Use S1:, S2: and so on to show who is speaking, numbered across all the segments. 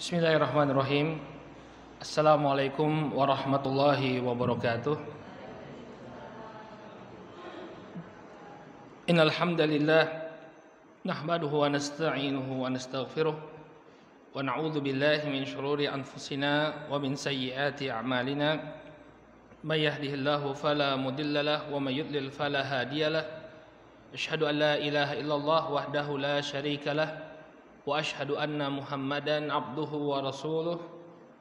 S1: Bismillahirrahmanirrahim. Assalamualaikum warahmatullahi wabarakatuh. Innal hamdalillah nahmaduhu wa nasta'inuhu wa nastaghfiruh wa na'udzu billahi min shururi anfusina wa min sayyiati a'malina. May yahdihillahu fala mudilla lahu wa may yudlil fala hadiyalah. Asyhadu an la ilaha illallah wahdahu la syarika lah wa asyhadu anna Muhammadan abduhu wa rasuluh.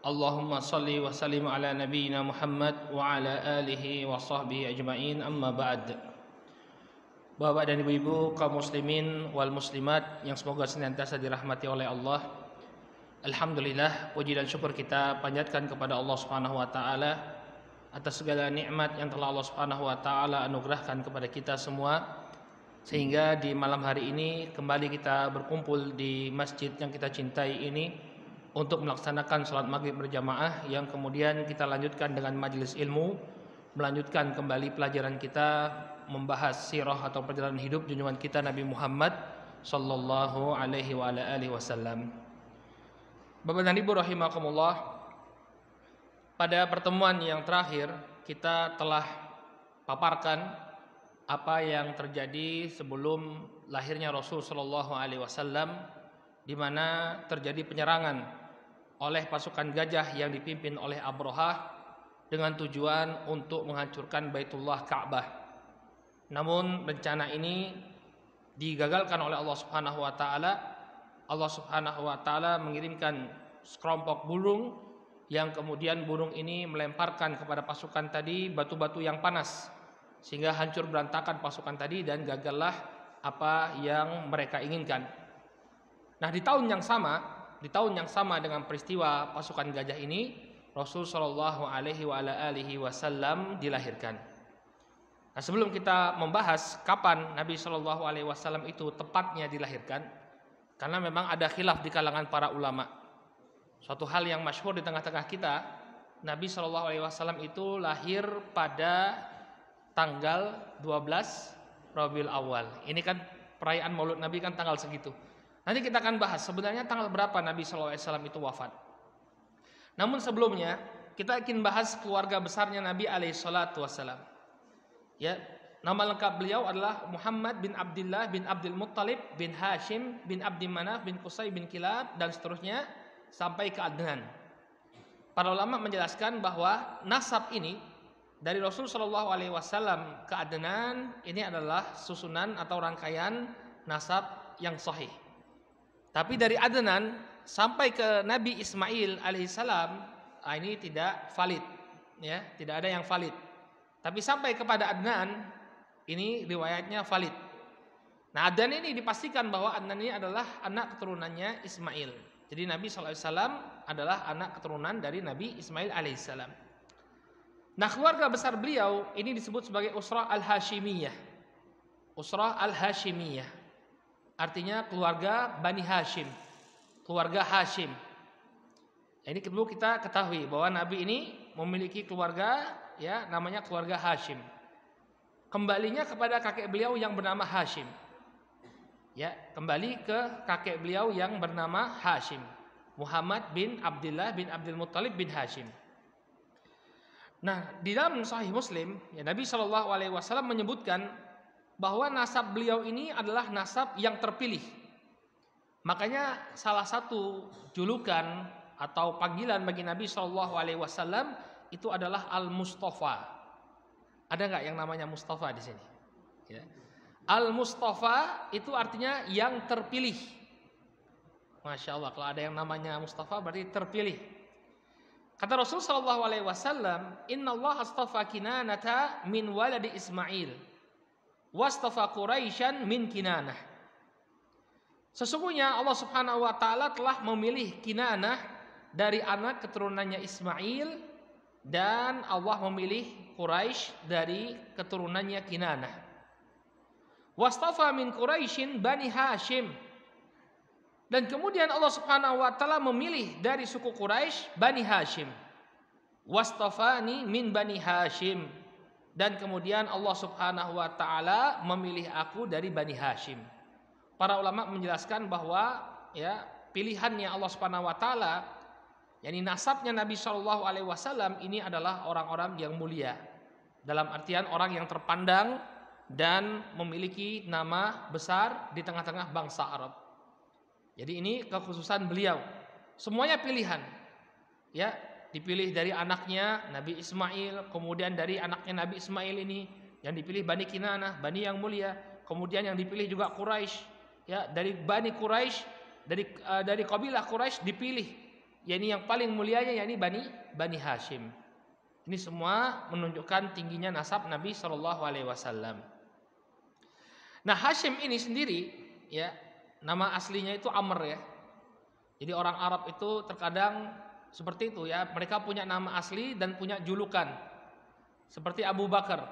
S1: Allahumma salli wa sallim ala nabiyyina Muhammad wa ala alihi wa sahbihi ajma'in, amma ba'd. Bapak dan ibu-ibu kaum muslimin wal muslimat yang semoga senantiasa dirahmati oleh Allah. Alhamdulillah, puji dan syukur kita panjatkan kepada Allah Subhanahu wa taala atas segala nikmat yang telah Allah Subhanahu wa taala anugerahkan kepada kita semua, sehingga di malam hari ini kembali kita berkumpul di masjid yang kita cintai ini untuk melaksanakan sholat maghrib berjamaah, yang kemudian kita lanjutkan dengan majelis ilmu, melanjutkan kembali pelajaran kita membahas sirah atau perjalanan hidup junjungan kita Nabi Muhammad sallallahu alaihi wa ala alihi wasallam. Bapak dan Ibu rahimakumullah, pada pertemuan yang terakhir kita telah paparkan apa yang terjadi sebelum lahirnya Rasul sallallahu alaihi wasallam, di mana terjadi penyerangan oleh pasukan gajah yang dipimpin oleh Abrahah dengan tujuan untuk menghancurkan Baitullah Ka'bah. Namun rencana ini digagalkan oleh Allah Subhanahu wa taala. Allah Subhanahu wa taala mengirimkan sekelompok burung yang kemudian burung ini melemparkan kepada pasukan tadi batu-batu yang panas, sehingga hancur berantakan pasukan tadi dan gagallah apa yang mereka inginkan. Nah, di tahun yang sama dengan peristiwa pasukan gajah ini, Rasul sallallahu alaihi wasallam dilahirkan. Nah, sebelum kita membahas kapan Nabi sallallahu alaihi wasallam itu tepatnya dilahirkan, karena memang ada khilaf di kalangan para ulama. Suatu hal yang masyhur di tengah-tengah kita, Nabi sallallahu alaihi wasallam itu lahir pada tanggal 12 Rabiul Awal. Ini kan perayaan Maulud Nabi kan tanggal segitu. Nanti kita akan bahas sebenarnya tanggal berapa Nabi SAW itu wafat. Namun sebelumnya kita ingin bahas keluarga besarnya Nabi SAW. Ya, nama lengkap beliau adalah Muhammad bin Abdullah bin Abdul Muttalib bin Hashim bin Abdi Manaf bin Qusay bin Kilab dan seterusnya sampai ke Adnan. Para ulama menjelaskan bahwa nasab ini dari Rasul Shallallahu Alaihi Wasallam ke Adnan ini adalah susunan atau rangkaian nasab yang sahih. Tapi dari Adnan sampai ke Nabi Ismail alaihissalam ini tidak valid, ya, tidak ada yang valid. Tapi sampai kepada Adnan ini riwayatnya valid. Nah, Adnan ini dipastikan bahwa Adnan ini adalah anak keturunannya Ismail. Jadi Nabi SAW adalah anak keturunan dari Nabi Ismail alaihissalam. Nah, keluarga besar beliau ini disebut sebagai Usrah al-Hashimiyah. Usrah al-Hashimiyah artinya keluarga Bani Hashim, keluarga Hashim. Ini perlu kita ketahui bahwa Nabi ini memiliki keluarga, ya, namanya keluarga Hashim. Kembalinya kepada kakek beliau yang bernama Hashim. Ya, kembali ke kakek beliau yang bernama Hashim, Muhammad bin Abdullah bin Abdul Muttalib bin Hashim. Nah, di dalam Sahih Muslim, ya, Nabi Shallallahu Alaihi Wasallam menyebutkan bahwa nasab beliau ini adalah nasab yang terpilih. Makanya salah satu julukan atau panggilan bagi Nabi Shallallahu Alaihi Wasallam itu adalah Al-Mustafa. Ada nggak yang namanya Mustafa di sini? Ya. Al-Mustafa itu artinya yang terpilih. Masya Allah, kalau ada yang namanya Mustafa berarti terpilih. Kata Rasul sallallahu alaihi wasallam, "Innallaha astafa Kinanata min waladi Ismail, wastafa Quraisyan min Kinanah." Sesungguhnya Allah Subhanahu wa taala telah memilih Kinanah dari anak keturunannya Ismail, dan Allah memilih Quraisy dari keturunannya Kinanah. Wastafa min Quraisyin Bani Hashim. Dan kemudian Allah Subhanahu wa taala memilih dari suku Quraisy Bani Hashim. Wastafani min Bani Hashim. Dan kemudian Allah Subhanahu wa taala memilih aku dari Bani Hashim. Para ulama menjelaskan bahwa ya pilihannya Allah Subhanahu wa taala, yakni nasabnya Nabi Shallallahu alaihi wasallam ini adalah orang-orang yang mulia. Dalam artian orang yang terpandang dan memiliki nama besar di tengah-tengah bangsa Arab. Jadi ini kekhususan beliau. Semuanya pilihan. Ya, dipilih dari anaknya Nabi Ismail, kemudian dari anaknya Nabi Ismail ini yang dipilih Bani Kinanah, Bani yang mulia, kemudian yang dipilih juga Quraisy, ya, dari Bani Quraisy, dari kabilah Quraisy dipilih, yakni yang paling mulianya yakni Bani Hashim. Ini semua menunjukkan tingginya nasab Nabi Shallallahu alaihi wasallam. Nah, Hashim ini sendiri, ya, nama aslinya itu Amr, ya. Jadi orang Arab itu terkadang seperti itu, ya, mereka punya nama asli dan punya julukan. Seperti Abu Bakar.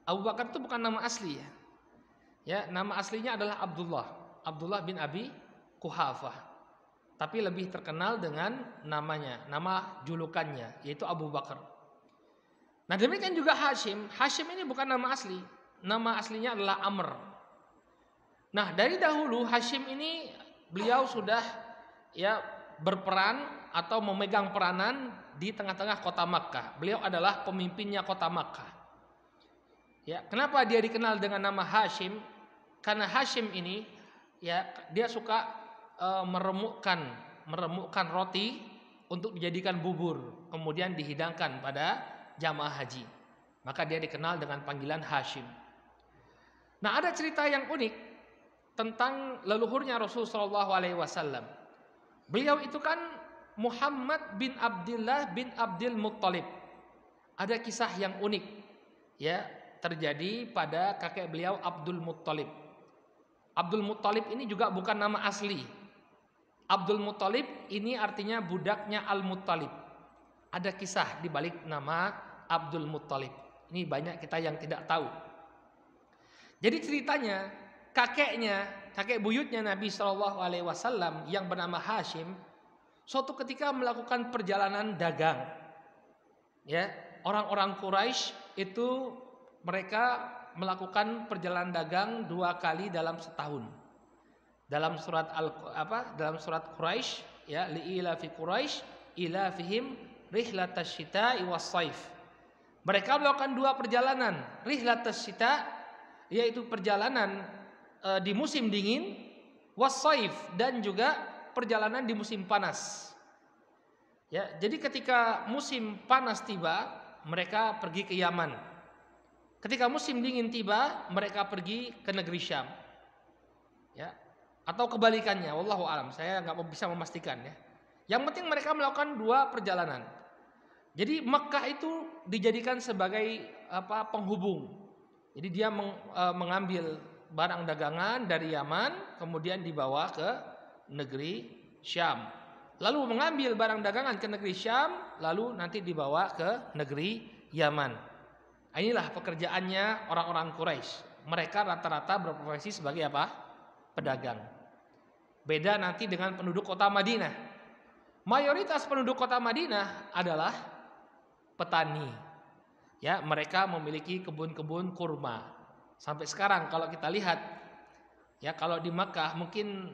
S1: Abu Bakar itu bukan nama asli, ya. Ya, nama aslinya adalah Abdullah bin Abi Quhafah. Tapi lebih terkenal dengan namanya, nama julukannya, yaitu Abu Bakar. Nah, demikian juga Hashim. Hashim ini bukan nama asli. Nama aslinya adalah Amr. Nah, dari dahulu Hashim ini beliau sudah, ya, berperan atau memegang peranan di tengah-tengah kota Makkah. Beliau adalah pemimpinnya kota Makkah. Ya, kenapa dia dikenal dengan nama Hashim? Karena Hashim ini, ya, dia suka meremukkan roti untuk dijadikan bubur, kemudian dihidangkan pada jamaah haji. Maka dia dikenal dengan panggilan Hashim. Nah, ada cerita yang unik tentang leluhurnya Rasulullah SAW. Beliau itu kan Muhammad bin Abdullah bin Abdul Muttalib. Ada kisah yang unik, ya, terjadi pada kakek beliau Abdul Muttalib. Abdul Muttalib ini juga bukan nama asli. Abdul Muttalib ini artinya budaknya Al-Muttalib. Ada kisah di balik nama Abdul Muttalib. Ini banyak kita yang tidak tahu. Jadi ceritanya kakek buyutnya Nabi Shallallahu alaihi wasallam yang bernama Hashim suatu ketika melakukan perjalanan dagang. Ya, orang-orang Quraisy itu mereka melakukan perjalanan dagang 2 kali dalam setahun. Dalam surat Quraisy, ya, li'ila fi Quraisy ila fihim rihlatasy syita'i was-shaif. Mereka melakukan 2 perjalanan, rihlatasy syita, yaitu perjalanan di musim dingin, was-shaif, dan juga perjalanan di musim panas. Ya, jadi ketika musim panas tiba, mereka pergi ke Yaman. Ketika musim dingin tiba, mereka pergi ke negeri Syam. Ya, atau kebalikannya, wallahu alam. Saya nggak bisa memastikan, ya. Yang penting mereka melakukan 2 perjalanan. Jadi Mekah itu dijadikan sebagai penghubung. Jadi dia mengambil barang dagangan dari Yaman, kemudian dibawa ke negeri Syam. Lalu mengambil barang dagangan ke negeri Syam, lalu nanti dibawa ke negeri Yaman. Inilah pekerjaannya orang-orang Quraisy. Mereka rata-rata berprofesi sebagai apa? Pedagang. Beda nanti dengan penduduk kota Madinah. Mayoritas penduduk kota Madinah adalah petani. Ya, mereka memiliki kebun-kebun kurma. Sampai sekarang kalau kita lihat, ya, kalau di Makkah mungkin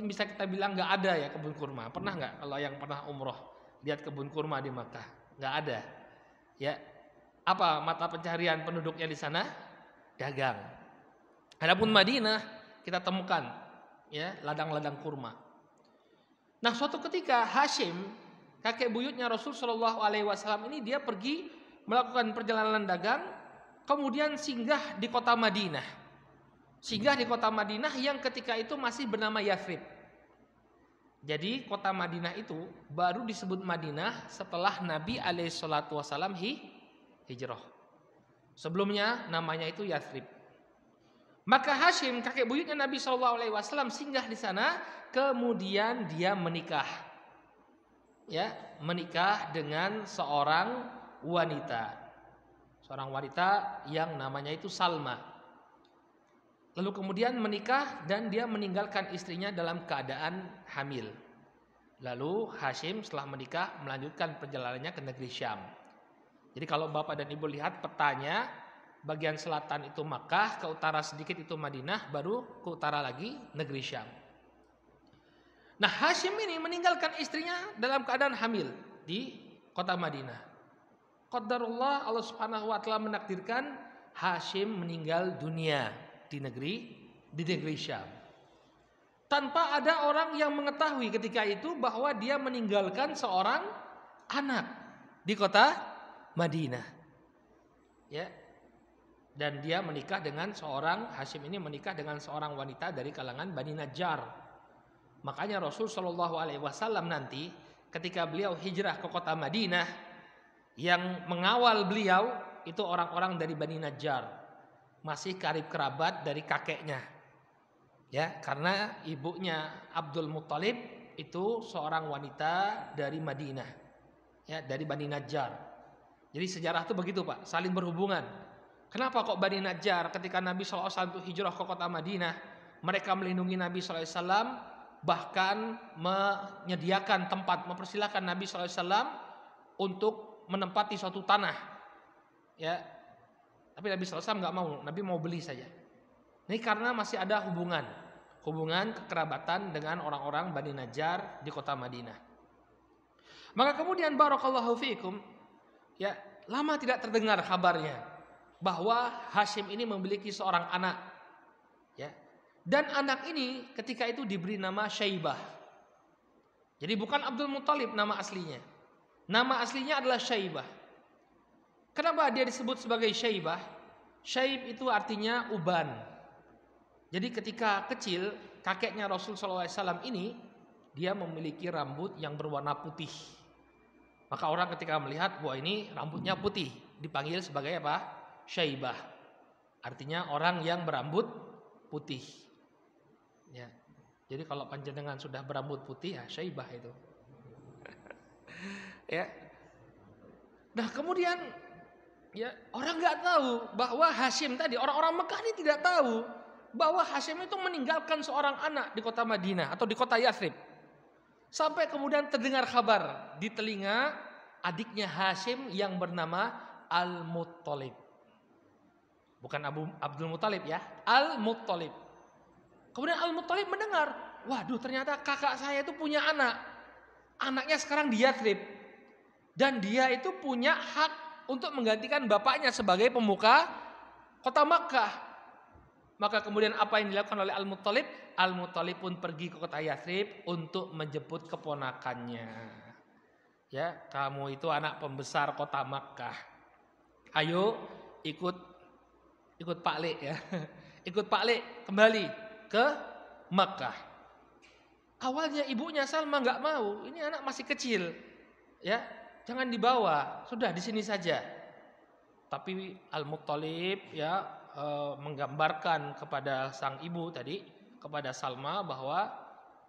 S1: bisa kita bilang nggak ada, ya, kebun kurma. Pernah nggak kalau yang pernah umroh lihat kebun kurma di Makkah? Nggak ada. Ya, apa mata pencaharian penduduknya di sana? Dagang. Adapun Madinah kita temukan, ya, ladang-ladang kurma. Nah, suatu ketika Hashim, kakek buyutnya Rasul Shallallahu alaihi wasallam ini, dia pergi melakukan perjalanan dagang, kemudian singgah di kota Madinah. Singgah di kota Madinah yang ketika itu masih bernama Yathrib. Jadi kota Madinah itu baru disebut Madinah setelah Nabi alaihi salatu wasallam hijrah. Sebelumnya namanya itu Yathrib. Maka Hashim, kakek buyutnya Nabi SAW, singgah di sana, kemudian dia menikah. Ya, menikah dengan seorang wanita. Seorang wanita yang namanya itu Salma. Lalu kemudian menikah dan dia meninggalkan istrinya dalam keadaan hamil. Lalu Hashim setelah menikah melanjutkan perjalanannya ke negeri Syam. Jadi kalau Bapak dan Ibu lihat petanya, bagian selatan itu Makkah, ke utara sedikit itu Madinah, baru ke utara lagi negeri Syam. Nah, Hashim ini meninggalkan istrinya dalam keadaan hamil di kota Madinah. Qadarullah, Allah Subhanahu wa taala menakdirkan Hashim meninggal dunia di negeri Syam. Tanpa ada orang yang mengetahui ketika itu bahwa dia meninggalkan seorang anak di kota Madinah. Ya. Dan dia menikah dengan Hashim ini menikah dengan seorang wanita dari kalangan Bani Najjar. Makanya Rasul Shallallahu alaihi wasallam nanti ketika beliau hijrah ke kota Madinah, yang mengawal beliau itu orang-orang dari Bani Najjar. Masih karib kerabat dari kakeknya. Ya, karena ibunya Abdul Muttalib itu seorang wanita dari Madinah. Ya, dari Bani Najjar. Jadi sejarah itu begitu, Pak, saling berhubungan. Kenapa kok Bani Najjar ketika Nabi SAW itu hijrah ke kota Madinah, mereka melindungi Nabi SAW, bahkan menyediakan tempat, mempersilahkan Nabi SAW untuk menempati suatu tanah. Ya, tapi Nabi SAW nggak mau, Nabi mau beli saja. Ini karena masih ada hubungan kekerabatan dengan orang-orang Bani Najjar di kota Madinah. Maka kemudian barakallahu fiikum, ya, lama tidak terdengar kabarnya bahwa Hashim ini memiliki seorang anak, ya. Dan anak ini ketika itu diberi nama Syaibah. Jadi bukan Abdul Muttalib nama aslinya. Nama aslinya adalah Syaibah. Kenapa dia disebut sebagai Syaibah? Syaib itu artinya uban. Jadi ketika kecil, kakeknya Rasul SAW ini, dia memiliki rambut yang berwarna putih. Maka orang ketika melihat, wah ini rambutnya putih, dipanggil sebagai apa? Syaibah. Artinya orang yang berambut putih. Ya. Jadi kalau panjenengan sudah berambut putih, ya Syaibah itu. Ya. Nah kemudian, ya orang nggak tahu bahwa Hashim tadi, orang-orang Mekah ini tidak tahu bahwa Hashim itu meninggalkan seorang anak di kota Madinah atau di kota Yathrib. Sampai kemudian terdengar kabar di telinga adiknya Hashim yang bernama Al-Muttalib. Bukan Abdul Muttalib ya, Al-Muttalib. Kemudian Al-Muttalib mendengar, waduh ternyata kakak saya itu punya anak. Anaknya sekarang di Yathrib. Dan dia itu punya hak untuk menggantikan bapaknya sebagai pemuka kota Makkah. Maka kemudian apa yang dilakukan oleh Al-Muttalib? Al-Muttalib pun pergi ke kota Yathrib untuk menjemput keponakannya. Ya, kamu itu anak pembesar kota Makkah. Ayo ikut Pak Le ya. Ikut Pak Le kembali ke Makkah. Awalnya ibunya Salma nggak mau. Ini anak masih kecil. Ya, jangan dibawa. Sudah di sini saja. Tapi Al-Muttalib ya menggambarkan kepada sang ibu tadi, kepada Salma bahwa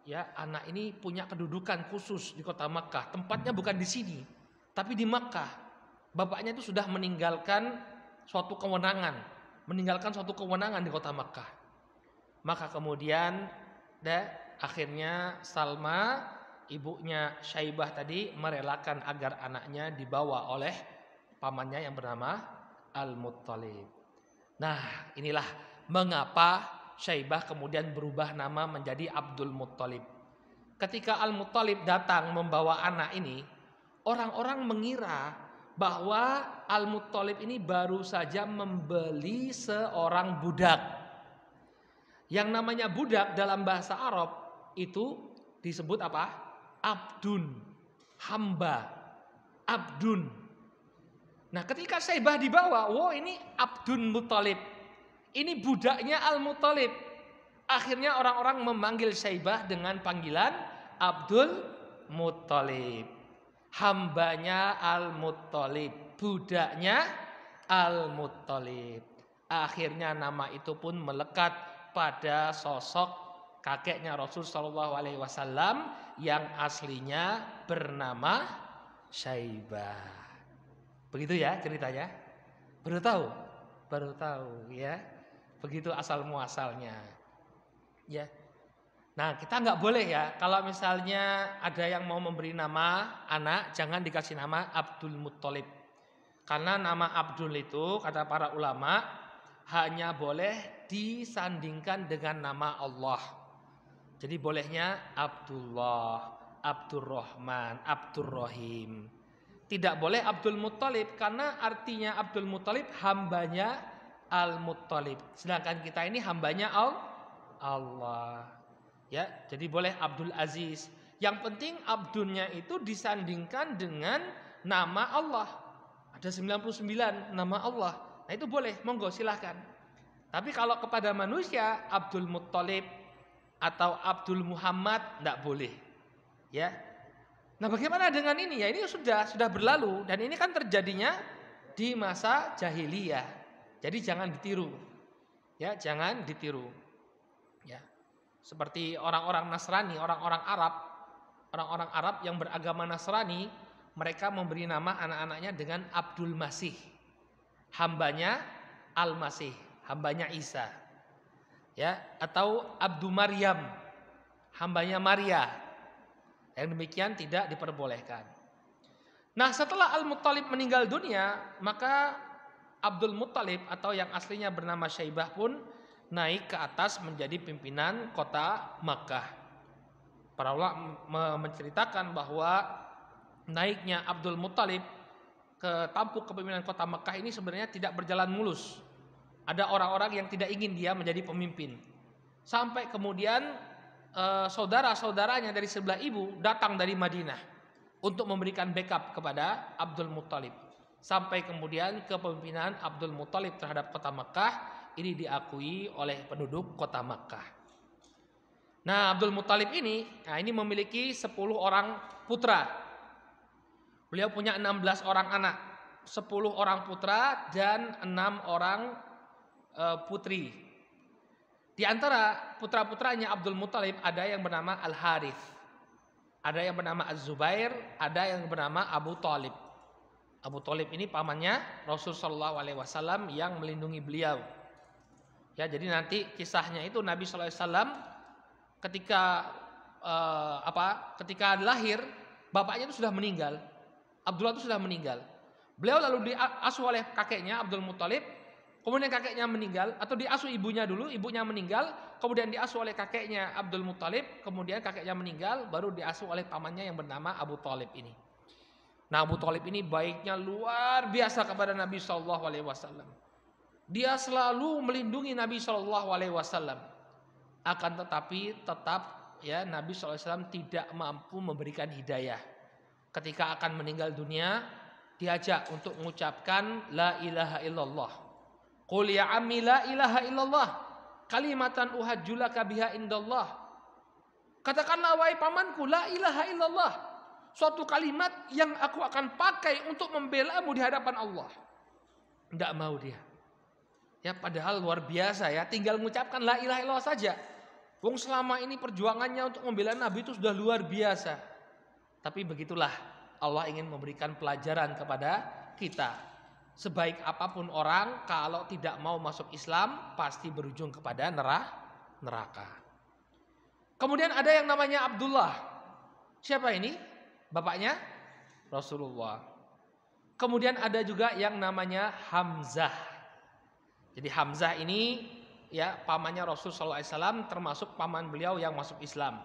S1: ya anak ini punya kedudukan khusus di kota Makkah. Tempatnya bukan di sini, tapi di Makkah. Bapaknya itu sudah meninggalkan suatu kewenangan di kota Makkah. Maka kemudian akhirnya Salma, ibunya Syaibah tadi, merelakan agar anaknya dibawa oleh pamannya yang bernama Al-Muttalib. Nah, inilah mengapa Syaibah kemudian berubah nama menjadi Abdul Muttalib. Ketika Al-Muttalib datang membawa anak ini, orang-orang mengira bahwa Al-Muttalib ini baru saja membeli seorang budak. Yang namanya budak dalam bahasa Arab itu disebut apa? Abdun, hamba, abdun. Nah ketika Syaibah dibawa, wow ini Abdul Muttalib, ini budaknya Al-Muttalib. Akhirnya orang-orang memanggil Syaibah dengan panggilan Abdul Muttalib, hambanya Al-Muttalib, budaknya Al-Muttalib. Akhirnya nama itu pun melekat pada sosok kakeknya Rasul Shallallahu Alaihi Wasallam yang aslinya bernama Syaibah. Begitu ya ceritanya. Baru tahu ya. Begitu asal muasalnya. Ya. Nah, kita nggak boleh ya kalau misalnya ada yang mau memberi nama anak, jangan dikasih nama Abdul Muttalib. Karena nama Abdul itu kata para ulama hanya boleh disandingkan dengan nama Allah. Jadi bolehnya Abdullah, Abdurrahman, Abdurrahim. Tidak boleh Abdul Muttalib karena artinya Abdul Muttalib hambanya Al-Muttalib. Sedangkan kita ini hambanya Allah. Ya, jadi boleh Abdul Aziz. Yang penting Abdulnya itu disandingkan dengan nama Allah. Ada 99 nama Allah. Nah itu boleh, monggo silahkan. Tapi kalau kepada manusia Abdul Muttalib atau Abdul Muhammad tidak boleh. Ya. Nah, bagaimana dengan ini? Ya ini sudah berlalu dan ini kan terjadinya di masa jahiliyah. Jadi jangan ditiru. Ya, jangan ditiru. Ya. Seperti orang-orang Nasrani, orang-orang Arab yang beragama Nasrani, mereka memberi nama anak-anaknya dengan Abdul Masih. Hambanya Al-Masih, hambanya Isa. Ya, atau Abdu Maryam, hambanya Maria. Yang demikian tidak diperbolehkan. Nah, setelah Al-Muttalib meninggal dunia, maka Abdul Muttalib atau yang aslinya bernama Syaibah pun naik ke atas menjadi pimpinan kota Makkah. Para ulama menceritakan bahwa naiknya Abdul Muttalib ke tampuk kepemimpinan kota Makkah ini sebenarnya tidak berjalan mulus. Ada orang-orang yang tidak ingin dia menjadi pemimpin. Sampai kemudian saudara-saudaranya dari sebelah ibu datang dari Madinah untuk memberikan backup kepada Abdul Muttalib. Sampai kemudian kepemimpinan Abdul Muttalib terhadap kota Makkah ini diakui oleh penduduk kota Makkah. Nah, Abdul Muttalib ini memiliki 10 orang putra. Beliau punya 16 orang anak, 10 orang putra dan 6 orang putri. Di antara putra-putranya Abdul Muttalib ada yang bernama Al-Harith, ada yang bernama Az-Zubair, ada yang bernama Abu Thalib. Abu Thalib ini pamannya Rasul sallallahu alaihi wasallam yang melindungi beliau. Ya, jadi nanti kisahnya itu Nabi sallallahu alaihi wasallam ketika lahir bapaknya itu sudah meninggal. Abdullah itu sudah meninggal. Beliau lalu diasuh oleh kakeknya Abdul Muttalib. Kemudian kakeknya meninggal atau diasuh ibunya dulu, ibunya meninggal, kemudian diasuh oleh kakeknya Abdul Muttalib, kemudian kakeknya meninggal, baru diasuh oleh pamannya yang bernama Abu Thalib ini. Nah, Abu Thalib ini baiknya luar biasa kepada Nabi Shallallahu Alaihi Wasallam. Dia selalu melindungi Nabi Shallallahu Alaihi Wasallam. Akan tetapi tetap ya Nabi Shallallahu Alaihi Wasallam tidak mampu memberikan hidayah. Ketika akan meninggal dunia, diajak untuk mengucapkan La ilaha illallah. Qul ya ammi la ilaha illallah kalimatan uhajjulaka biha indallah. Katakanlah wahai pamanku la ilaha illallah, suatu kalimat yang aku akan pakai untuk membelamu di hadapan Allah. Tidak mau dia. Ya padahal luar biasa ya, tinggal mengucapkan la ilaha illallah saja. Wong selama ini perjuangannya untuk membela Nabi itu sudah luar biasa. Tapi begitulah Allah ingin memberikan pelajaran kepada kita. Sebaik apapun orang, kalau tidak mau masuk Islam, pasti berujung kepada neraka. Kemudian ada yang namanya Abdullah. Siapa ini? Bapaknya Rasulullah. Kemudian ada juga yang namanya Hamzah. Jadi Hamzah ini ya pamannya Rasul sallallahu alaihi wasallam, termasuk paman beliau yang masuk Islam.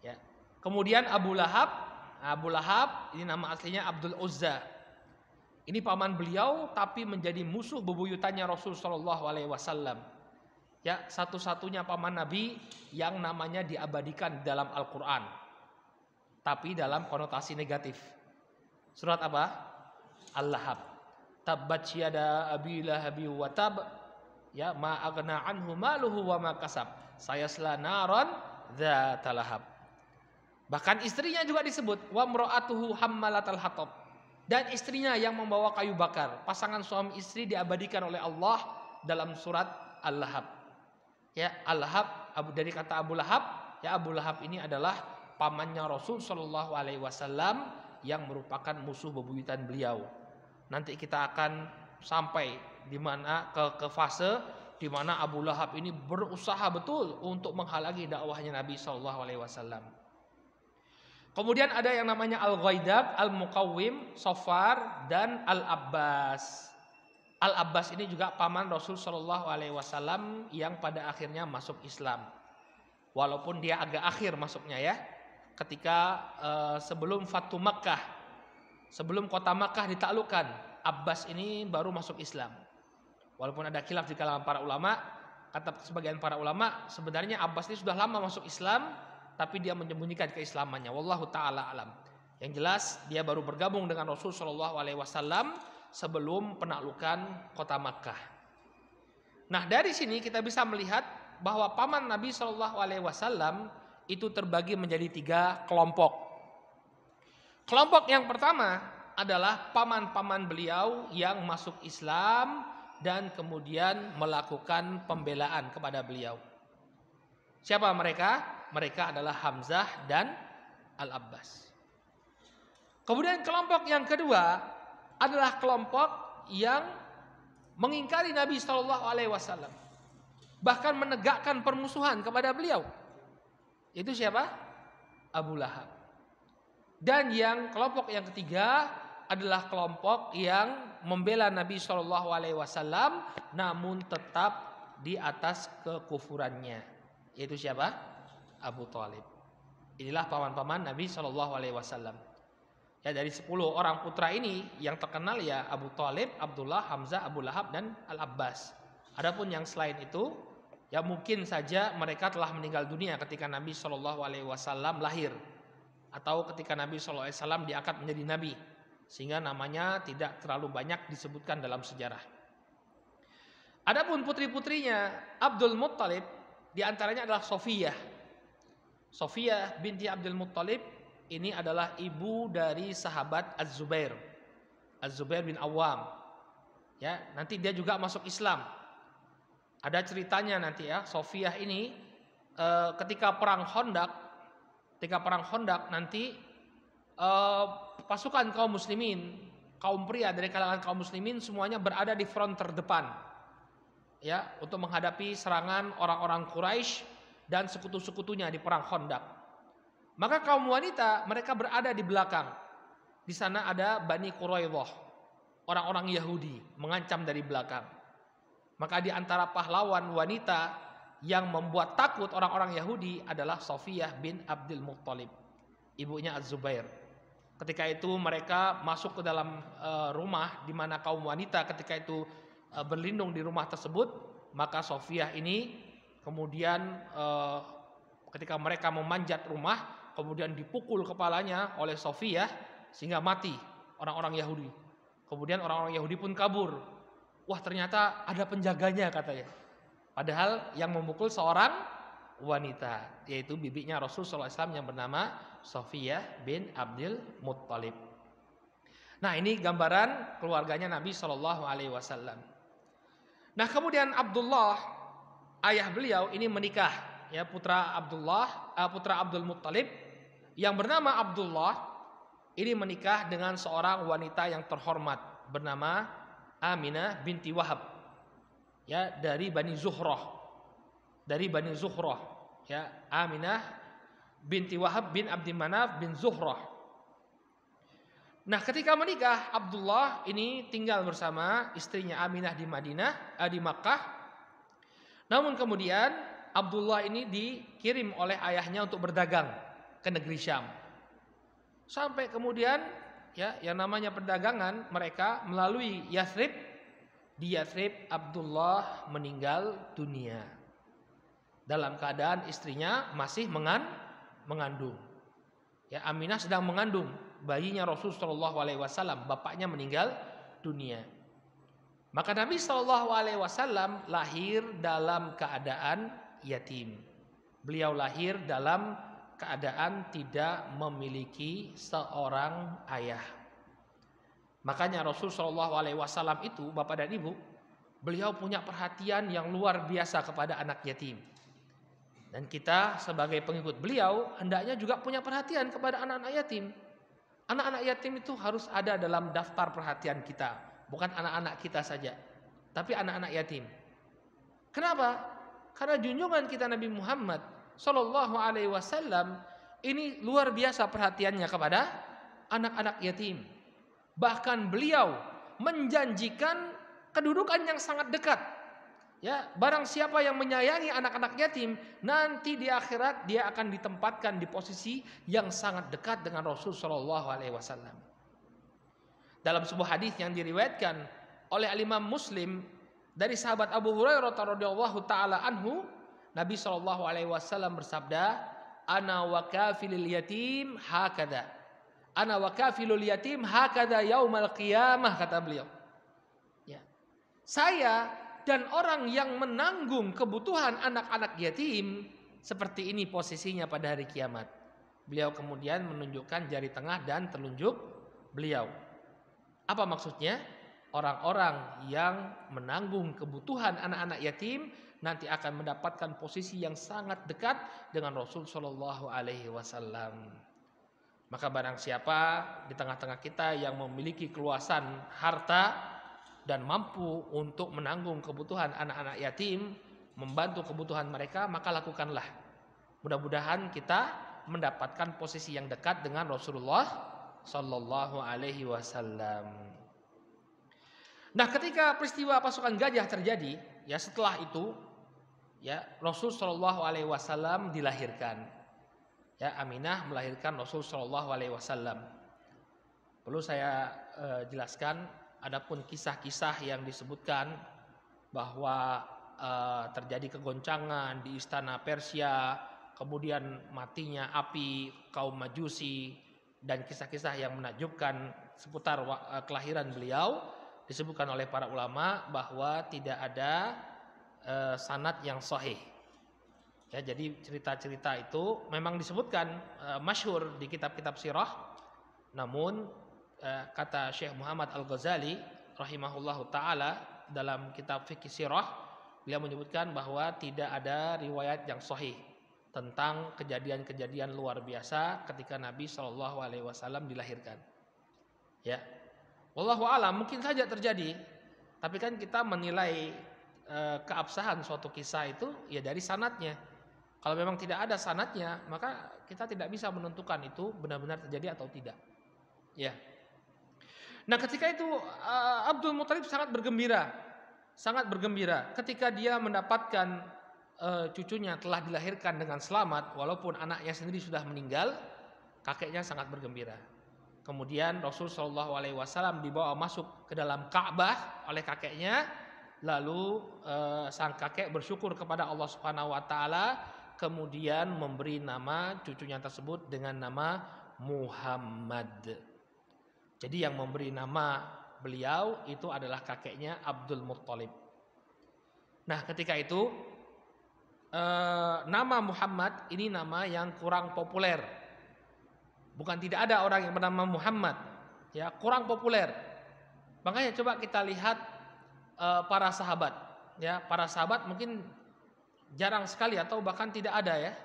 S1: Ya. Kemudian Abu Lahab. Abu Lahab ini nama aslinya Abdul Uzza. Ini paman beliau tapi menjadi musuh bebuyutannya Rasul sallallahu alaihi wasallam. Ya, satu-satunya paman Nabi yang namanya diabadikan dalam Al-Qur'an. Tapi dalam konotasi negatif. Surat apa? Al-Lahab. Tabbat yada abi lahabi wa tab. Ya, ma aghna anhu maluhu wa ma kasab. Sayasla naron dzatal lahab. Bahkan istrinya juga disebut wa mra'atuhu hammalatal hatab. Dan istrinya yang membawa kayu bakar. Pasangan suami istri diabadikan oleh Allah dalam surat Al-Lahab. Ya, Al-Lahab dari kata Abu Lahab, ya Abu Lahab ini adalah pamannya Rasul sallallahu alaihi wasallam yang merupakan musuh bebuyutan beliau. Nanti kita akan sampai di mana ke fase di mana Abu Lahab ini berusaha betul untuk menghalangi dakwahnya Nabi sallallahu alaihi wasallam. Kemudian ada yang namanya Al-Ghaidab, Al-Muqawwim, Sofar, dan Al-Abbas. Al-Abbas ini juga paman Rasul sallallahu alaihi wasallam yang pada akhirnya masuk Islam. Walaupun dia agak akhir masuknya ya. Ketika sebelum Fatu Makkah, sebelum kota Makkah ditaklukkan, Abbas ini baru masuk Islam. Walaupun ada khilaf di kalangan para ulama, kata sebagian para ulama sebenarnya Abbas ini sudah lama masuk Islam, tapi dia menyembunyikan keislamannya. Wallahu taala alam. Yang jelas dia baru bergabung dengan Rasul Shallallahu Alaihi Wasallam sebelum penaklukan kota Makkah. Nah dari sini kita bisa melihat bahwa paman Nabi Shallallahu Alaihi Wasallam itu terbagi menjadi 3 kelompok. Kelompok yang pertama adalah paman-paman beliau yang masuk Islam dan kemudian melakukan pembelaan kepada beliau. Siapa mereka? Mereka adalah Hamzah dan Al-Abbas. Kemudian kelompok yang kedua adalah kelompok yang mengingkari Nabi Shallallahu Alaihi Wasallam, bahkan menegakkan permusuhan kepada beliau. Itu siapa? Abu Lahab. Dan yang kelompok yang ketiga adalah kelompok yang membela Nabi Shallallahu Alaihi Wasallam, namun tetap di atas kekufurannya. Yaitu siapa? Abu Thalib. Inilah paman-paman Nabi Shallallahu Alaihi Wasallam. Ya dari 10 orang putra ini yang terkenal ya Abu Thalib, Abdullah, Hamzah, Abu Lahab dan Al-Abbas. Adapun yang selain itu, ya mungkin saja mereka telah meninggal dunia ketika Nabi Shallallahu Alaihi Wasallam lahir, atau ketika Nabi Shallallahu Alaihi Wasallam diangkat menjadi nabi, sehingga namanya tidak terlalu banyak disebutkan dalam sejarah. Adapun putri-putrinya Abdul Muttalib, diantaranya adalah Sofiyah. Sofiyah binti Abdul Muttalib ini adalah ibu dari sahabat Az-Zubair, Az-Zubair bin Awam. Ya, nanti dia juga masuk Islam. Ada ceritanya nanti ya, Sofiyah ini ketika perang Khandaq nanti pasukan kaum muslimin, kaum pria dari kalangan kaum muslimin semuanya berada di front terdepan. Ya, untuk menghadapi serangan orang-orang Quraisy dan sekutu-sekutunya di perang Khandaq. Maka kaum wanita mereka berada di belakang. Di sana ada Bani Quraidah, orang-orang Yahudi mengancam dari belakang. Maka di antara pahlawan wanita yang membuat takut orang-orang Yahudi adalah Sofiyah bin Abdul Muttalib, ibunya Az-Zubair. Ketika itu mereka masuk ke dalam rumah di mana kaum wanita ketika itu berlindung di rumah tersebut. Maka Sofiyah ini kemudian ketika mereka memanjat rumah, kemudian dipukul kepalanya oleh Sofiyah sehingga mati orang-orang Yahudi. Kemudian orang-orang Yahudi pun kabur. Wah, ternyata ada penjaganya katanya. Padahal yang memukul seorang wanita, yaitu bibinya Rasul SAW yang bernama Sofiyah bin Abdul Muttalib. Nah, ini gambaran keluarganya Nabi SAW. Nah, kemudian Abdullah, ayah beliau ini menikah, ya, putra Abdul Muttalib yang bernama Abdullah ini menikah dengan seorang wanita yang terhormat bernama Aminah binti Wahab, ya, dari Bani Zuhrah. Ya, Aminah binti Wahab bin Abdi Manaf bin Zuhrah. Nah, ketika menikah, Abdullah ini tinggal bersama istrinya Aminah di Makkah. Namun kemudian Abdullah ini dikirim oleh ayahnya untuk berdagang ke negeri Syam. Sampai kemudian, ya, yang namanya perdagangan mereka melalui Yathrib. Di Yathrib Abdullah meninggal dunia dalam keadaan istrinya masih mengandung. Ya, Aminah sedang mengandung bayinya Rasul Shallallahu Alaihi Wasallam, bapaknya meninggal dunia. Maka Nabi Shallallahu Alaihi Wasallam lahir dalam keadaan yatim. Beliau lahir dalam keadaan tidak memiliki seorang ayah. Makanya Rasul Shallallahu Alaihi Wasallam itu, bapak dan ibu, beliau punya perhatian yang luar biasa kepada anak yatim. Dan kita sebagai pengikut beliau hendaknya juga punya perhatian kepada anak-anak yatim. Anak-anak yatim itu harus ada dalam daftar perhatian kita, bukan anak-anak kita saja, tapi anak-anak yatim. Kenapa? Karena junjungan kita Nabi Muhammad Shallallahu Alaihi Wasallam ini luar biasa perhatiannya kepada anak-anak yatim. Bahkan beliau menjanjikan kedudukan yang sangat dekat Ya, barang siapa yang menyayangi anak-anak yatim, nanti di akhirat dia akan ditempatkan di posisi yang sangat dekat dengan Rasul Shallallahu Alaihi Wasallam. Dalam sebuah hadis yang diriwayatkan oleh Imam Muslim dari sahabat Abu Hurairah radhiyallahu taala anhu, Nabi Shallallahu Alaihi Wasallam bersabda, "Ana wa kafilul yatim hakada, ana wa kafilul yatim hakada yaumal qiyamah," kata beliau. Ya, saya dan orang yang menanggung kebutuhan anak-anak yatim seperti ini posisinya pada hari kiamat. Beliau kemudian menunjukkan jari tengah dan telunjuk beliau. Apa maksudnya? Orang-orang yang menanggung kebutuhan anak-anak yatim nanti akan mendapatkan posisi yang sangat dekat dengan Rasul Shallallahu Alaihi Wasallam. Maka barang siapa di tengah-tengah kita yang memiliki keluasan harta dan mampu untuk menanggung kebutuhan anak-anak yatim, membantu kebutuhan mereka, maka lakukanlah. Mudah-mudahan kita mendapatkan posisi yang dekat dengan Rasulullah Sallallahu Alaihi Wasallam. Nah, ketika peristiwa pasukan gajah terjadi, ya setelah itu, ya Rasul Sallallahu Alaihi Wasallam dilahirkan. Ya, Aminah melahirkan Rasul Sallallahu Alaihi Wasallam. Perlu saya jelaskan. Adapun kisah-kisah yang disebutkan bahwa terjadi kegoncangan di istana Persia, kemudian matinya api kaum Majusi, dan kisah-kisah yang menakjubkan seputar kelahiran beliau, disebutkan oleh para ulama bahwa tidak ada sanad yang sahih. Ya, jadi cerita-cerita itu memang disebutkan masyhur di kitab-kitab sirah, namun kata Syekh Muhammad Al-Ghazali rahimahullahu taala dalam kitab Fiqh Sirah, beliau menyebutkan bahwa tidak ada riwayat yang sahih tentang kejadian-kejadian luar biasa ketika Nabi Shallallahu Alaihi Wasallam dilahirkan. Ya, wallahu alam, mungkin saja terjadi, tapi kan kita menilai keabsahan suatu kisah itu ya dari sanadnya. Kalau memang tidak ada sanadnya, maka kita tidak bisa menentukan itu benar-benar terjadi atau tidak. Ya. Nah, ketika itu Abdul Muthalib sangat bergembira ketika dia mendapatkan cucunya telah dilahirkan dengan selamat, walaupun anaknya sendiri sudah meninggal. Kakeknya sangat bergembira. Kemudian Rasul Shallallahu Alaihi Wasallam dibawa masuk ke dalam Ka'bah oleh kakeknya, lalu sang kakek bersyukur kepada Allah Subhanahu Wa Taala, kemudian memberi nama cucunya tersebut dengan nama Muhammad. Jadi yang memberi nama beliau itu adalah kakeknya Abdul Muthalib. Nah, ketika itu nama Muhammad ini nama yang kurang populer. Bukan tidak ada orang yang bernama Muhammad, ya, kurang populer. Makanya coba kita lihat para sahabat, ya, para sahabat mungkin jarang sekali atau bahkan tidak ada, ya.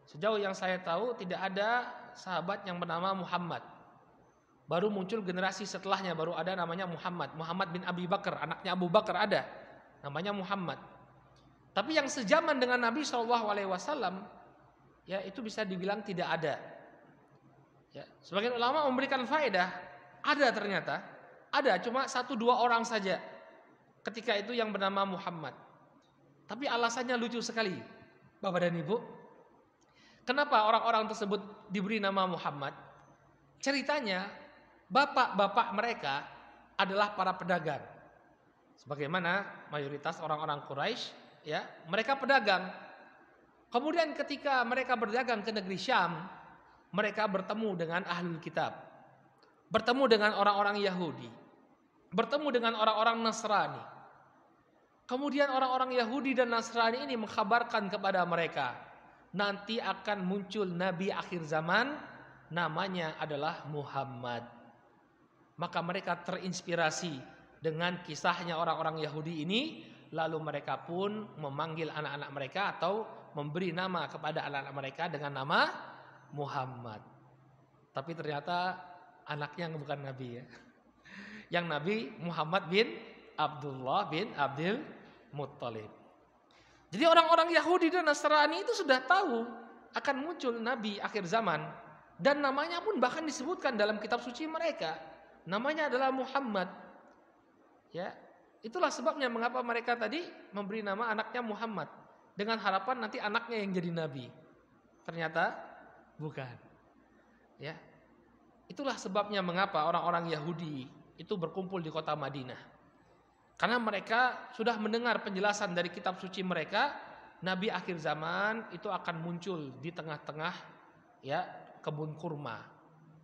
S1: Sejauh yang saya tahu tidak ada sahabat yang bernama Muhammad. Baru muncul generasi setelahnya, baru ada namanya Muhammad bin Abi Bakar, anaknya Abu Bakar ada, namanya Muhammad. Tapi yang sejaman dengan Nabi Shallallahu Alaihi Wasallam, ya itu bisa dibilang tidak ada. Ya, sebagian ulama memberikan faedah, ada ternyata, ada cuma 1-2 orang saja ketika itu yang bernama Muhammad. Tapi alasannya lucu sekali, Bapak dan Ibu. Kenapa orang-orang tersebut diberi nama Muhammad? Ceritanya, bapak-bapak mereka adalah para pedagang. Sebagaimana mayoritas orang-orang Quraisy, ya, mereka pedagang. Kemudian ketika mereka berdagang ke negeri Syam, mereka bertemu dengan ahlul kitab, bertemu dengan orang-orang Yahudi, bertemu dengan orang-orang Nasrani. Kemudian orang-orang Yahudi dan Nasrani ini mengkhabarkan kepada mereka, nanti akan muncul nabi akhir zaman, namanya adalah Muhammad. Maka mereka terinspirasi dengan kisahnya orang-orang Yahudi ini, lalu mereka pun memanggil anak-anak mereka atau memberi nama kepada anak-anak mereka dengan nama Muhammad. Tapi ternyata anaknya bukan nabi, ya. Yang nabi Muhammad bin Abdullah bin Abdul Muthalib. Jadi orang-orang Yahudi dan Nasrani itu sudah tahu akan muncul nabi akhir zaman, dan namanya pun bahkan disebutkan dalam kitab suci mereka. Namanya adalah Muhammad. Ya. Itulah sebabnya mengapa mereka tadi memberi nama anaknya Muhammad dengan harapan nanti anaknya yang jadi nabi. Ternyata bukan. Ya. Itulah sebabnya mengapa orang-orang Yahudi itu berkumpul di kota Madinah. Karena mereka sudah mendengar penjelasan dari kitab suci mereka, nabi akhir zaman itu akan muncul di tengah-tengah ya kebun kurma,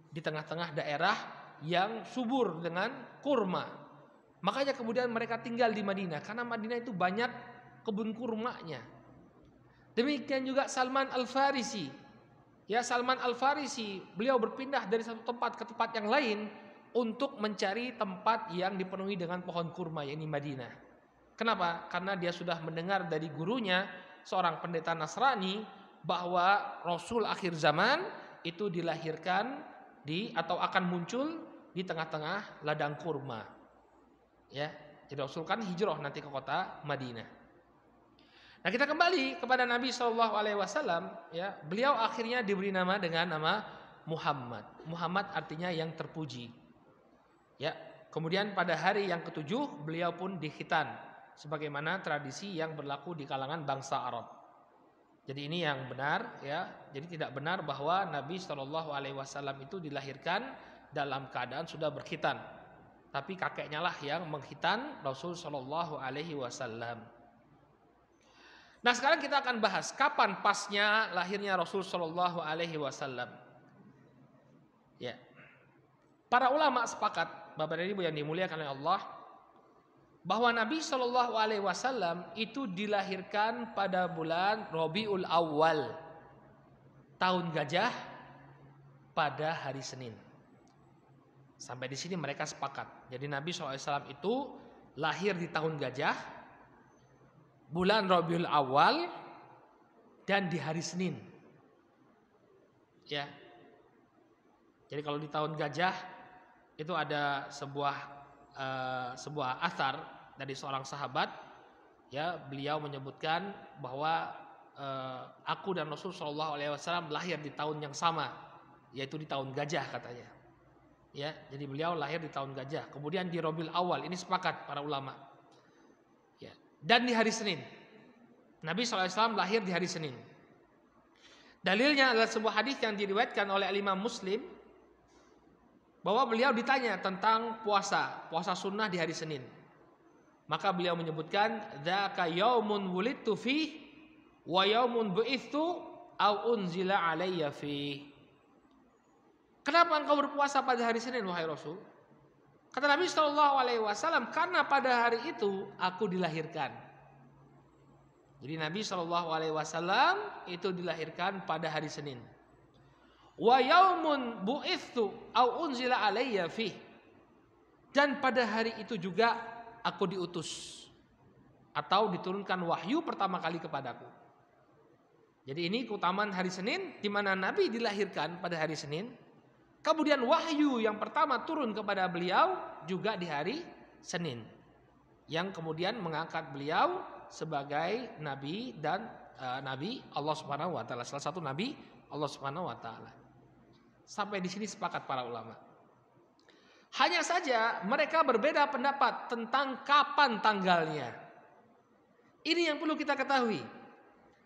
S1: di tengah-tengah daerah yang subur dengan kurma. Makanya kemudian mereka tinggal di Madinah karena Madinah itu banyak kebun kurmanya. Demikian juga Salman Al-Farisi. Ya, Salman Al-Farisi, beliau berpindah dari satu tempat ke tempat yang lain untuk mencari tempat yang dipenuhi dengan pohon kurma, yakni Madinah. Kenapa? Karena dia sudah mendengar dari gurunya, seorang pendeta Nasrani, bahwa Rasul akhir zaman itu dilahirkan atau akan muncul di tengah-tengah ladang kurma. Ya, jadi Rasul kan hijrah nanti ke kota Madinah. Nah, kita kembali kepada Nabi Shallallahu Alaihi Wasallam. Ya, beliau akhirnya diberi nama dengan nama Muhammad. Muhammad artinya yang terpuji. Ya, kemudian pada hari yang ketujuh beliau pun dikhitan, sebagaimana tradisi yang berlaku di kalangan bangsa Arab. Jadi ini yang benar, ya. Jadi tidak benar bahwa Nabi Shallallahu Alaihi Wasallam itu dilahirkan dalam keadaan sudah berkhitan, tapi kakeknya lah yang mengkhitan Rasul Shallallahu Alaihi Wasallam. Nah, sekarang kita akan bahas kapan pasnya lahirnya Rasul Shallallahu Alaihi Wasallam. Ya, para ulama sepakat, Bapak dan Ibu yang dimuliakan oleh Allah, bahwa Nabi Shallallahu Alaihi Wasallam itu dilahirkan pada bulan Rabiul Awal, tahun gajah, pada hari Senin. Sampai di sini mereka sepakat. Jadi Nabi SAW itu lahir di tahun gajah, bulan Rabiul Awal, dan di hari Senin. Ya. Jadi kalau di tahun gajah itu ada sebuah athar dari seorang sahabat, ya, beliau menyebutkan bahwa aku dan Rasul Shallallahu Alaihi Wasallam lahir di tahun yang sama, yaitu di tahun gajah katanya. Ya, jadi beliau lahir di tahun gajah. Kemudian di Rabiul Awal, ini sepakat para ulama. Ya, dan di hari Senin. Nabi SAW lahir di hari Senin. Dalilnya adalah sebuah hadis yang diriwayatkan oleh Imam Muslim, bahwa beliau ditanya tentang puasa sunnah di hari Senin. Maka beliau menyebutkan, dzaka yaumun wulidtu fi wa yaumun bu'itsu au unzila alayya fi. Kenapa engkau berpuasa pada hari Senin, wahai Rasul? Kata Nabi SAW, karena pada hari itu aku dilahirkan. Jadi Nabi SAW itu dilahirkan pada hari Senin. Wa yaumun bu'itsu au unzila alayya fi. Dan pada hari itu juga aku diutus atau diturunkan wahyu pertama kali kepadaku. Jadi ini keutamaan hari Senin, di mana Nabi dilahirkan pada hari Senin. Kemudian wahyu yang pertama turun kepada beliau juga di hari Senin, yang kemudian mengangkat beliau sebagai nabi dan nabi Allah Subhanahu wa taala, salah satu nabi Allah Subhanahu wa taala. Sampai di sini sepakat para ulama. Hanya saja mereka berbeda pendapat tentang kapan tanggalnya. Ini yang perlu kita ketahui.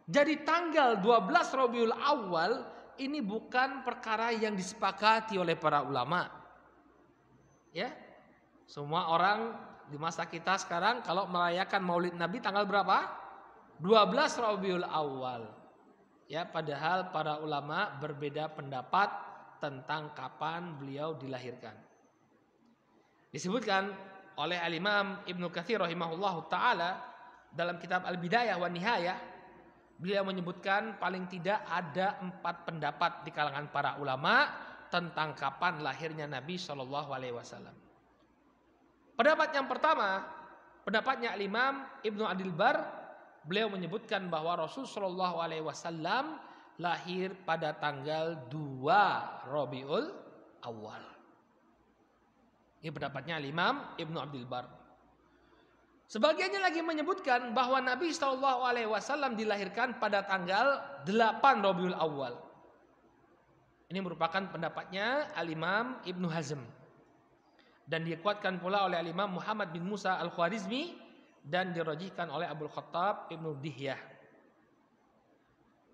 S1: Jadi tanggal 12 Rabiul Awal ini bukan perkara yang disepakati oleh para ulama. Ya. Semua orang di masa kita sekarang kalau merayakan Maulid Nabi tanggal berapa? 12 Rabiul Awal. Ya, padahal para ulama berbeda pendapat tentang kapan beliau dilahirkan. Disebutkan oleh Al-Imam Ibnu Katsir rahimahullahu taala dalam kitab Al-Bidayah wa Nihayah, beliau menyebutkan paling tidak ada 4 pendapat di kalangan para ulama tentang kapan lahirnya Nabi Shallallahu Alaihi Wasallam. Pendapat yang pertama, pendapatnya Imam Ibnu Abdul Bar, beliau menyebutkan bahwa Rasul Shallallahu Alaihi Wasallam lahir pada tanggal 2 Rabiul Awal. Ini pendapatnya Imam Ibnu Abdul Bar. Sebagiannya lagi menyebutkan bahwa Nabi SAW dilahirkan pada tanggal 8 Rabiul Awal. Ini merupakan pendapatnya Al-Imam Ibnu Hazm. dan dikuatkan pula oleh Imam Muhammad bin Musa Al-Khwarizmi dan dirajihkan oleh Abdul Khattab Ibnu Dihyah.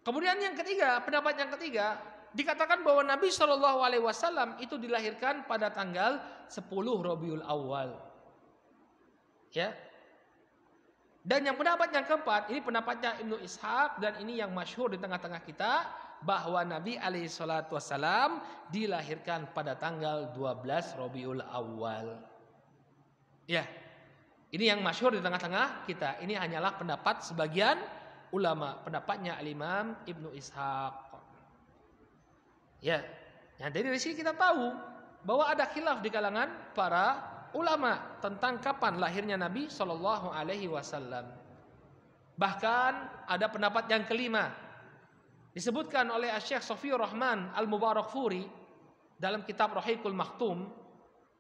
S1: Kemudian yang ketiga, pendapat yang ketiga, dikatakan bahwa Nabi Shallallahu Alaihi Wasallam itu dilahirkan pada tanggal 10 Rabiul Awal. Ya. Dan yang pendapat yang keempat, ini pendapatnya Ibnu Ishaq dan ini yang masyhur di tengah-tengah kita, bahwa Nabi alaihi salatu wasallam dilahirkan pada tanggal 12 Rabiul Awal. Ya. Ini yang masyhur di tengah-tengah kita. Ini hanyalah pendapat sebagian ulama, pendapatnya Al-Imam Ibnu Ishaq. Ya. Nah, dari sini kita tahu bahwa ada khilaf di kalangan para ulama tentang kapan lahirnya Nabi Shallallahu Alaihi Wasallam. Bahkan ada pendapat yang kelima disebutkan oleh Syekh Safiyur Rahman Al-Mubarakfuri dalam kitab Rahiqul Maktum,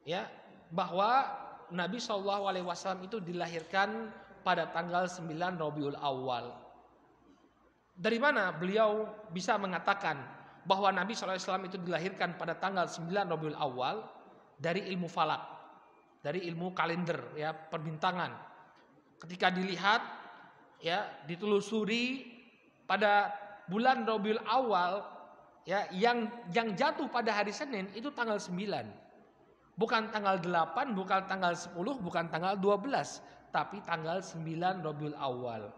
S1: ya, bahwa Nabi Shallallahu Alaihi Wasallam itu dilahirkan pada tanggal 9 Rabiul Awal. Dari mana beliau bisa mengatakan bahwa Nabi Shallallahu Alaihi Wasallam itu dilahirkan pada tanggal 9 Rabiul Awal? Dari ilmu falak, dari ilmu kalender, ya, perbintangan. Ketika dilihat, ya, ditelusuri pada bulan Rabiul Awal, ya, yang jatuh pada hari Senin itu tanggal 9. Bukan tanggal 8, bukan tanggal 10, bukan tanggal 12, tapi tanggal 9 Rabiul Awal.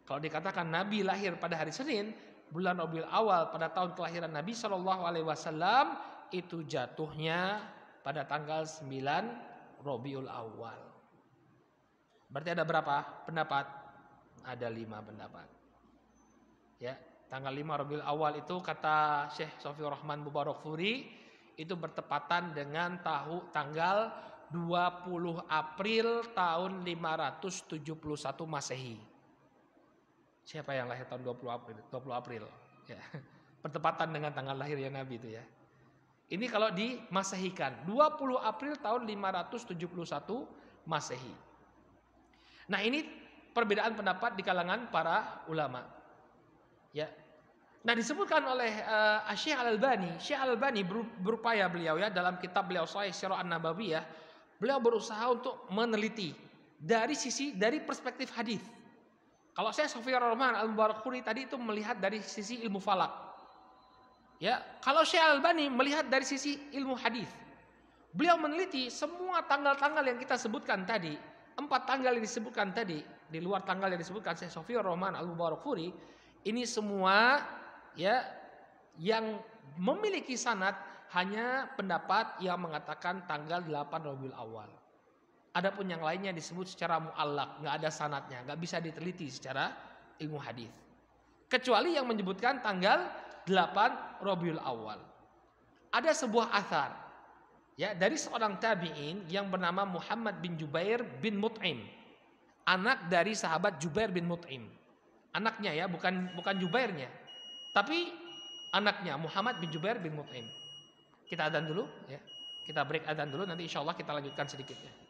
S1: Kalau dikatakan Nabi lahir pada hari Senin, bulan Rabiul Awal pada tahun kelahiran Nabi Shallallahu Alaihi Wasallam itu jatuhnya pada tanggal 9 Rabiul Awal. Berarti ada berapa pendapat? Ada 5 pendapat. Ya, tanggal 5 Rabiul Awal itu kata Syekh Safiyur Rahman Mubarakfuri itu bertepatan dengan tanggal 20 April tahun 571 Masehi. Siapa yang lahir tahun 20 April? 20 April. Ya. Bertepatan dengan tanggal lahirnya Nabi itu, ya. Ini kalau dimasehikan 20 April tahun 571 Masehi. Nah, ini perbedaan pendapat di kalangan para ulama. Ya. Nah, disebutkan oleh Syekh Al-Albani. Syekh Al-Albani berupaya beliau, ya, dalam kitab beliau Shahih Sirah An-Nabawiyah, beliau berusaha untuk meneliti dari perspektif hadis. Kalau saya Safiyur Rahman Al-Mubarakfuri tadi itu melihat dari sisi ilmu falak. Ya, kalau Syekh Al-Albani melihat dari sisi ilmu hadis. Beliau meneliti semua tanggal-tanggal yang kita sebutkan tadi, 4 tanggal yang disebutkan tadi, di luar tanggal yang disebutkan Syekh Safiyur Rahman Al-Mubarakfuri, ini semua, ya, yang memiliki sanad hanya pendapat yang mengatakan tanggal 8 Rabiul Awal. Adapun yang lainnya disebut secara mu'allaq, nggak ada sanadnya, nggak bisa diteliti secara ilmu hadis. Kecuali yang menyebutkan tanggal 8 Rabiul Awal. Ada sebuah athar, ya, dari seorang tabi'in yang bernama Muhammad bin Jubair bin Mut'im, anak dari sahabat Jubair bin Mut'im. Anaknya, ya, bukan Jubairnya, tapi anaknya Muhammad bin Jubair bin Mut'im. Kita adzan dulu, ya. Kita break adzan dulu, nanti insya Allah kita lanjutkan sedikitnya.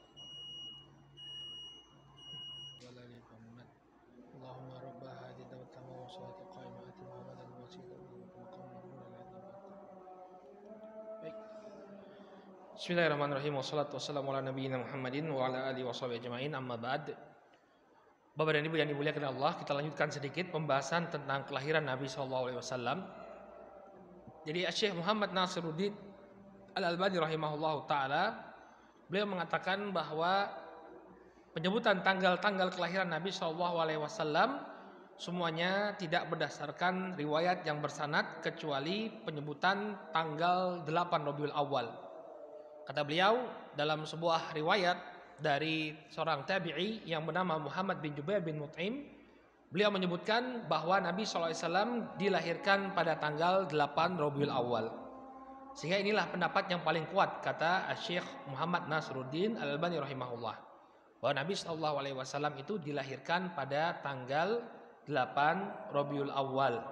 S1: Bismillahirrahmanirrahim. Wassalatu wassalamu ala nabiyyina Muhammadin wa ala alihi washabihi ajma'in. Amma ba'd. Bapak dan Ibu yang dimuliakan Allah, kita lanjutkan sedikit pembahasan tentang kelahiran Nabi sallallahu alaihi wasallam. Jadi Syekh Muhammad Nasiruddin Al-Albani rahimahullahu taala, beliau mengatakan bahwa penyebutan tanggal-tanggal kelahiran Nabi sallallahu alaihi wasallam semuanya tidak berdasarkan riwayat yang bersanad kecuali penyebutan tanggal 8 Rabiul Awal. Kata beliau dalam sebuah riwayat dari seorang tabi'i yang bernama Muhammad bin Jubair bin Mut'im, beliau menyebutkan bahwa Nabi SAW dilahirkan pada tanggal 8 Rabiul Awal. Sehingga inilah pendapat yang paling kuat, kata Syekh Muhammad Nasiruddin Al-Albani rahimahullah, bahwa Nabi SAW itu dilahirkan pada tanggal 8 Rabiul Awal.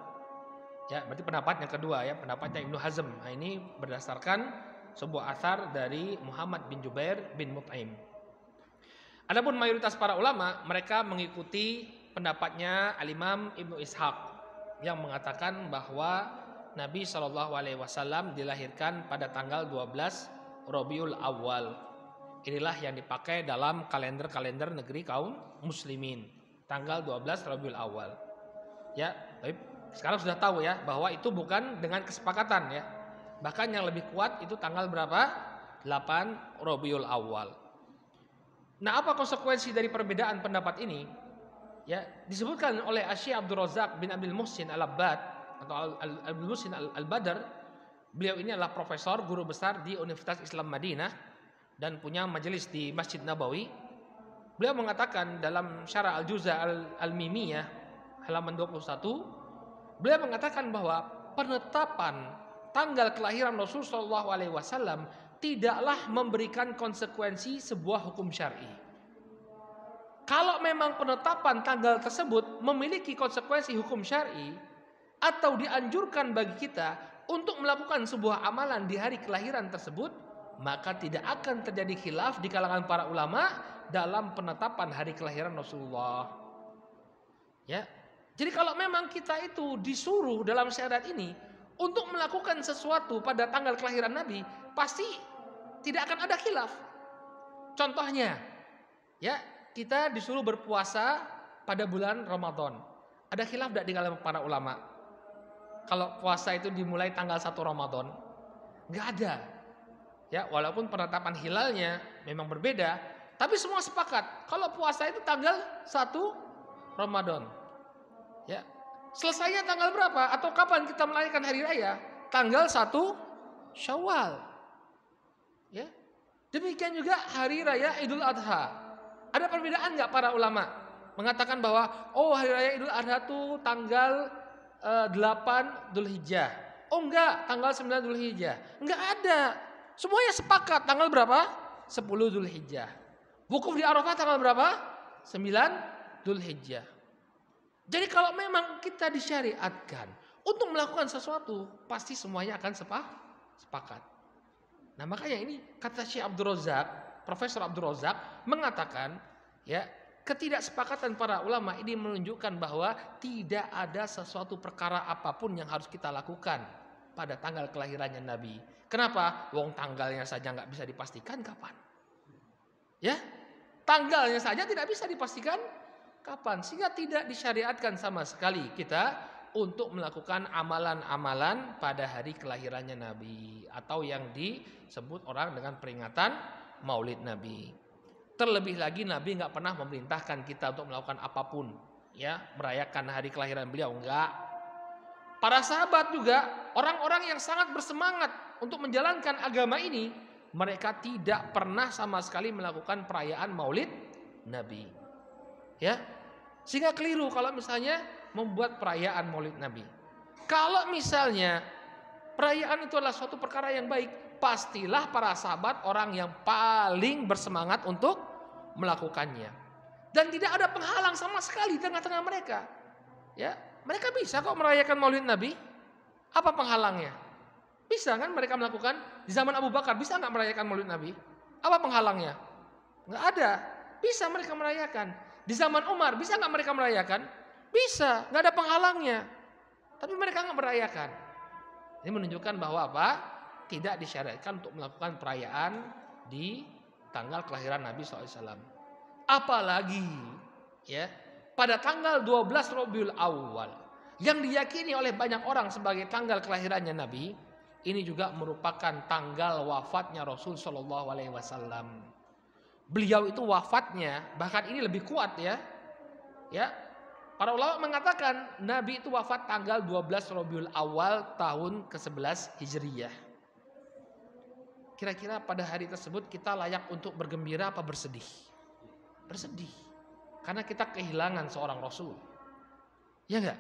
S1: Ya, berarti pendapat yang kedua, ya, pendapatnya Ibnu Hazm. Nah, ini berdasarkan sebuah athar dari Muhammad bin Jubair bin Mut'im. Adapun mayoritas para ulama, mereka mengikuti pendapatnya Al-Imam Ibnu Ishaq yang mengatakan bahwa Nabi SAW dilahirkan pada tanggal 12 Rabiul Awal. inilah yang dipakai dalam kalender-kalender negeri kaum muslimin. Tanggal 12 Rabiul Awal. Ya, tapi sekarang sudah tahu ya bahwa itu bukan dengan kesepakatan ya. Bahkan yang lebih kuat itu tanggal berapa? 8 Rabiul Awal. Nah, apa konsekuensi dari perbedaan pendapat ini? Ya, disebutkan oleh Syekh Abdul Razak bin Abdul Muhsin Al-Abbad atau Abdul Muhsin Al-Badr. Beliau ini adalah profesor, guru besar di Universitas Islam Madinah dan punya majelis di Masjid Nabawi. Beliau mengatakan dalam Syarah Al-Juza Al-Mimiyah halaman 21, beliau mengatakan bahwa penetapan tanggal kelahiran Rasul sallallahu alaihi wasallam tidaklah memberikan konsekuensi sebuah hukum syar'i. Kalau memang penetapan tanggal tersebut memiliki konsekuensi hukum syar'i atau dianjurkan bagi kita untuk melakukan sebuah amalan di hari kelahiran tersebut, maka tidak akan terjadi khilaf di kalangan para ulama dalam penetapan hari kelahiran Rasulullah. Ya. Jadi kalau memang kita itu disuruh dalam syariat ini untuk melakukan sesuatu pada tanggal kelahiran Nabi, pasti tidak akan ada khilaf. Contohnya, ya, kita disuruh berpuasa pada bulan Ramadan. Ada khilaf tidak di kalangan para ulama? Kalau puasa itu dimulai tanggal 1 Ramadan? Enggak ada. Ya, walaupun penetapan hilalnya memang berbeda, tapi semua sepakat kalau puasa itu tanggal 1 Ramadan. Ya. Selesainya tanggal berapa atau kapan kita merayakan hari raya? Tanggal 1 Syawal. Ya. Demikian juga hari raya Idul Adha. Ada perbedaan enggak para ulama? Mengatakan bahwa hari raya Idul Adha itu tanggal 8 Dzulhijjah. Oh enggak, tanggal 9 Dzulhijjah. Enggak ada. Semuanya sepakat tanggal berapa? 10 Dzulhijjah. Wukuf di Arafah tanggal berapa? 9 Dzulhijjah. Jadi kalau memang kita disyariatkan untuk melakukan sesuatu, pasti semuanya akan sepakat. Nah, makanya ini kata Syekh Abdul Razak, Profesor Abdul Razak mengatakan, ya, ketidaksepakatan para ulama ini menunjukkan bahwa tidak ada sesuatu perkara apapun yang harus kita lakukan pada tanggal kelahirannya Nabi. Kenapa? Wong tanggalnya saja nggak bisa dipastikan kapan. Ya, tanggalnya saja tidak bisa dipastikan kapan, sehingga tidak disyariatkan sama sekali kita untuk melakukan amalan-amalan pada hari kelahirannya Nabi atau yang disebut orang dengan peringatan Maulid Nabi. Terlebih lagi Nabi nggak pernah memerintahkan kita untuk melakukan apapun, ya, merayakan hari kelahiran beliau, enggak. Para sahabat juga orang-orang yang sangat bersemangat untuk menjalankan agama ini, mereka tidak pernah sama sekali melakukan perayaan Maulid Nabi. Ya. Sehingga keliru kalau misalnya membuat perayaan Maulid Nabi. Kalau misalnya perayaan itu adalah suatu perkara yang baik, pastilah para sahabat orang yang paling bersemangat untuk melakukannya. Dan tidak ada penghalang sama sekali di tengah-tengah mereka. Ya, mereka bisa kok merayakan Maulid Nabi. Apa penghalangnya? Bisa kan mereka melakukan di zaman Abu Bakar, bisa nggak merayakan Maulid Nabi? Apa penghalangnya? Nggak ada. Bisa mereka merayakan. Di zaman Umar bisa nggak mereka merayakan? Bisa, nggak ada penghalangnya. Tapi mereka nggak merayakan. Ini menunjukkan bahwa apa? Tidak disyariatkan untuk melakukan perayaan di tanggal kelahiran Nabi SAW. Apalagi ya pada tanggal 12 Rabiul Awal yang diyakini oleh banyak orang sebagai tanggal kelahirannya Nabi, ini juga merupakan tanggal wafatnya Rasul Shallallahu Alaihi Wasallam. Beliau itu wafatnya bahkan ini lebih kuat ya. Ya, para ulama mengatakan Nabi itu wafat tanggal 12 Rabiul Awal tahun ke-11 Hijriyah. Kira-kira pada hari tersebut kita layak untuk bergembira apa bersedih? Bersedih. Karena kita kehilangan seorang Rasul. Ya enggak?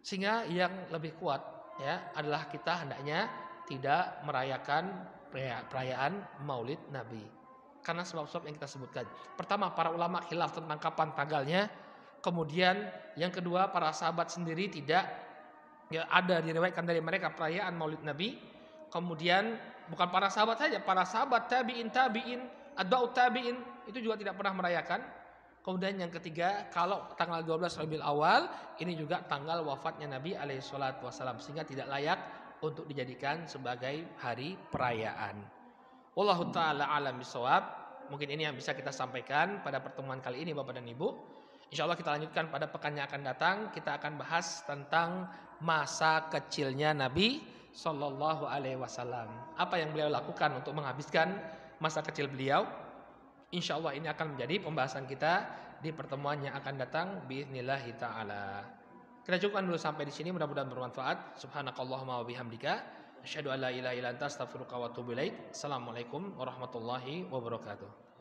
S1: Sehingga yang lebih kuat ya adalah kita hendaknya tidak merayakan perayaan Maulid Nabi. Karena sebab-sebab yang kita sebutkan. Pertama, para ulama khilaf tentang kapan tanggalnya. Kemudian yang kedua, para sahabat sendiri tidak ya, ada diriwayatkan dari mereka perayaan Maulid Nabi. Kemudian bukan para sahabat saja, para sahabat tabi'in, atba'ut tabi'in itu juga tidak pernah merayakan. Kemudian yang ketiga, kalau tanggal 12 Rabiul Awal ini juga tanggal wafatnya Nabi alaihi salatu wasallam, sehingga tidak layak untuk dijadikan sebagai hari perayaan. Wallahu taala alam bisawab. Mungkin ini yang bisa kita sampaikan pada pertemuan kali ini Bapak dan Ibu. Insyaallah kita lanjutkan pada pekan yang akan datang. Kita akan bahas tentang masa kecilnya Nabi Sallallahu Alaihi Wasallam. Apa yang beliau lakukan untuk menghabiskan masa kecil beliau. Insyaallah ini akan menjadi pembahasan kita di pertemuan yang akan datang biiznillahi taala. Kita cukupkan dulu sampai di sini, mudah-mudahan bermanfaat. Subhanakallahumma wa bihamdika asyhadu an la ilaha illa anta astaghfiruka wa atubu ilaik. Assalamualaikum warahmatullahi wabarakatuh.